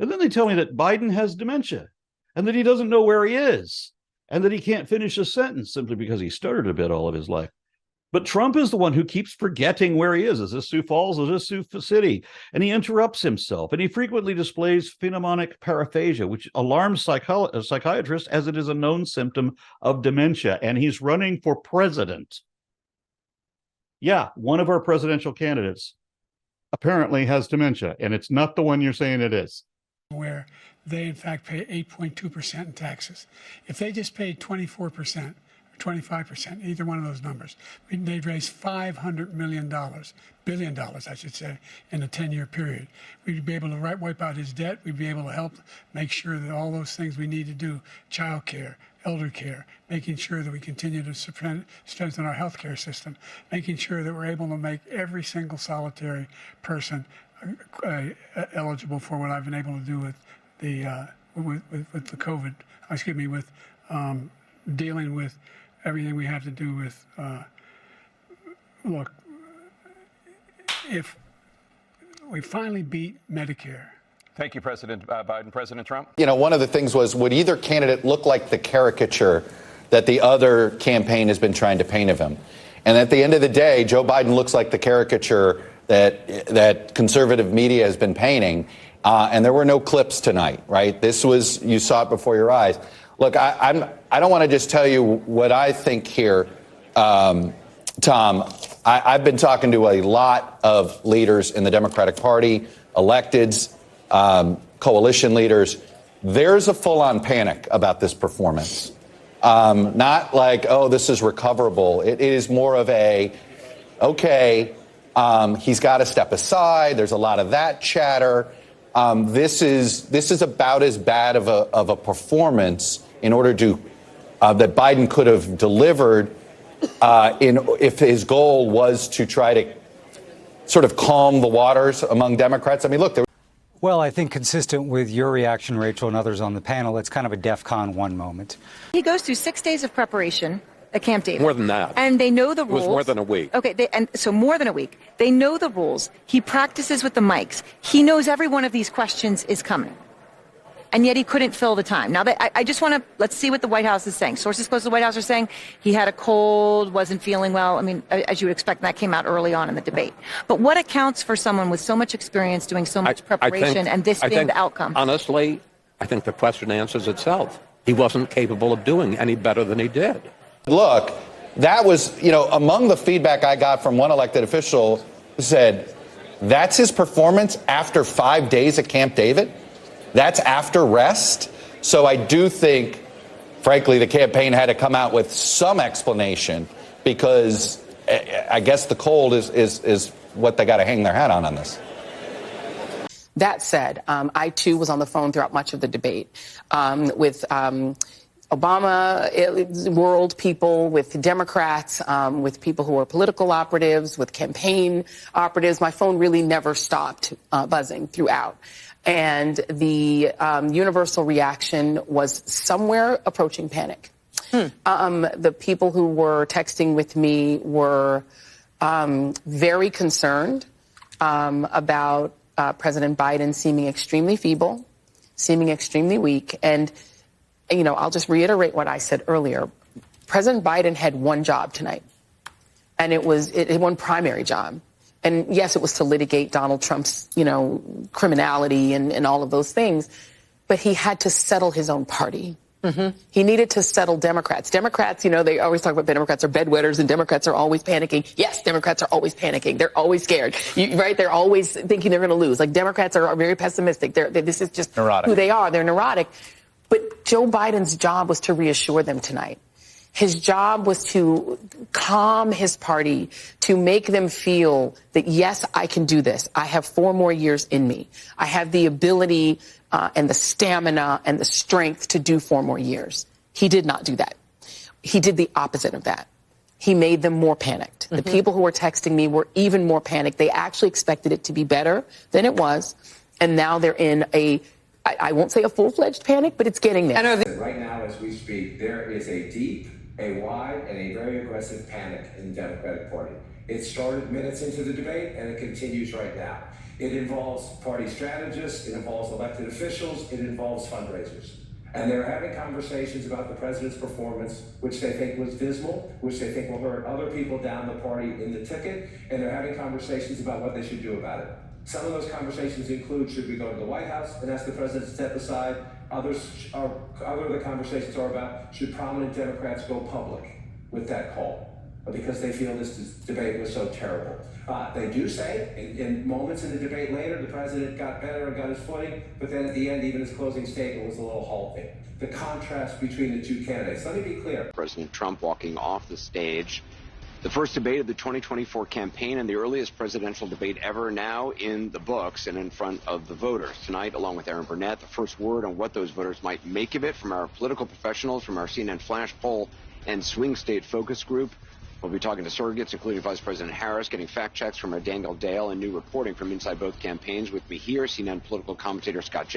And then they tell me that Biden has dementia and that he doesn't know where he is and that he can't finish a sentence simply because he stuttered a bit all of his life. But Trump is the one who keeps forgetting where he is. Is this Sioux Falls? Is this Sioux City? And he interrupts himself. And he frequently displays phonemic paraphasia, which alarms psychiatrists as it is a known symptom of dementia. And he's running for president. Yeah, one of our presidential candidates apparently has dementia, and it's not the one you're saying it is. Where they, in fact, pay 8.2% in taxes. If they just paid 24%, 25%, either one of those numbers, they'd raise $500 billion, I should say, in a 10-year period. We'd be able to wipe out his debt. We'd be able to help make sure that all those things we need to do, child care, elder care, making sure that we continue to strengthen our healthcare system, making sure that we're able to make every single solitary person eligible for what I've been able to do with the COVID, with dealing with everything we have to do with, look, if we finally beat Medicare. Thank you, President Biden. President Trump? You know, one of the things was, would either candidate look like the caricature that the other campaign has been trying to paint of him? And at the end of the day, Joe Biden looks like the caricature that conservative media has been painting. And there were no clips tonight, right? This was, you saw it before your eyes. Look, I don't want to just tell you what I think here, Tom. I've been talking to a lot of leaders in the Democratic Party, electeds, coalition leaders. There's a full-on panic about this performance. Not like, oh, this is recoverable. It is more of a, okay, he's got to step aside. There's a lot of that chatter. This is about as bad of a performance in order to that Biden could have delivered if his goal was to try to sort of calm the waters among Democrats. I mean, look. Well, I think consistent with your reaction, Rachel, and others on the panel, it's kind of a DEFCON 1 moment. He goes through 6 days of preparation at Camp David. More than that. And they know the rules. It was more than a week. Okay, so more than a week. They know the rules. He practices with the mics. He knows every one of these questions is coming. And yet he couldn't fill the time. Now, I just want to, let's see what the White House is saying. Sources close to the White House are saying he had a cold, wasn't feeling well. I mean, as you would expect, that came out early on in the debate. But what accounts for someone with so much experience doing so much preparation and this being the outcome? Honestly, I think the question answers itself. He wasn't capable of doing any better than he did. Look, that was, among the feedback I got from one elected official said, that's his performance after 5 days at Camp David? That's after rest? So I do think, frankly, the campaign had to come out with some explanation because I guess the cold is what they got to hang their hat on this. That said, I, too, was on the phone throughout much of the debate with Obama world people, with Democrats, with people who are political operatives, with campaign operatives. My phone really never stopped buzzing throughout. And the universal reaction was somewhere approaching panic. The people who were texting with me were very concerned about President Biden seeming extremely feeble, seeming extremely weak. And, I'll just reiterate what I said earlier. President Biden had one job tonight, and it was one primary job. And yes, it was to litigate Donald Trump's, criminality and all of those things. But he had to settle his own party. Mm-hmm. He needed to settle Democrats. Democrats, they always talk about Democrats are bedwetters and Democrats are always panicking. Yes, Democrats are always panicking. They're always scared, right? They're always thinking they're going to lose. Like, Democrats are very pessimistic. This is just neurotic. Who they are. They're neurotic. But Joe Biden's job was to reassure them tonight. His job was to calm his party, to make them feel that, yes, I can do this. I have 4 more years in me. I have the ability and the stamina and the strength to do 4 more years. He did not do that. He did the opposite of that. He made them more panicked. Mm-hmm. The people who were texting me were even more panicked. They actually expected it to be better than it was. And now they're in I won't say a full-fledged panic, but it's getting there. Right now, as we speak, there is a deep, a wide, and a very aggressive panic in the Democratic Party. It started minutes into the debate, and it continues right now. It involves party strategists, it involves elected officials, it involves fundraisers. And they're having conversations about the president's performance, which they think was dismal, which they think will hurt other people down the party in the ticket, and they're having conversations about what they should do about it. Some of those conversations include, should we go to the White House and ask the president to step aside? Other of the conversations are about, should prominent Democrats go public with that call? Because they feel this debate was so terrible. They do say, in moments in the debate later, the president got better and got his footing, but then at the end, even his closing statement was a little halting. The contrast between the two candidates. Let me be clear. President Trump walking off the stage. The first debate of the 2024 campaign and the earliest presidential debate ever now in the books and in front of the voters. Tonight, along with Aron Burnett, the first word on what those voters might make of it from our political professionals, from our CNN Flash poll and swing state focus group. We'll be talking to surrogates, including Vice President Harris, getting fact checks from our Daniel Dale and new reporting from inside both campaigns. With me here, CNN political commentator Scott Jen.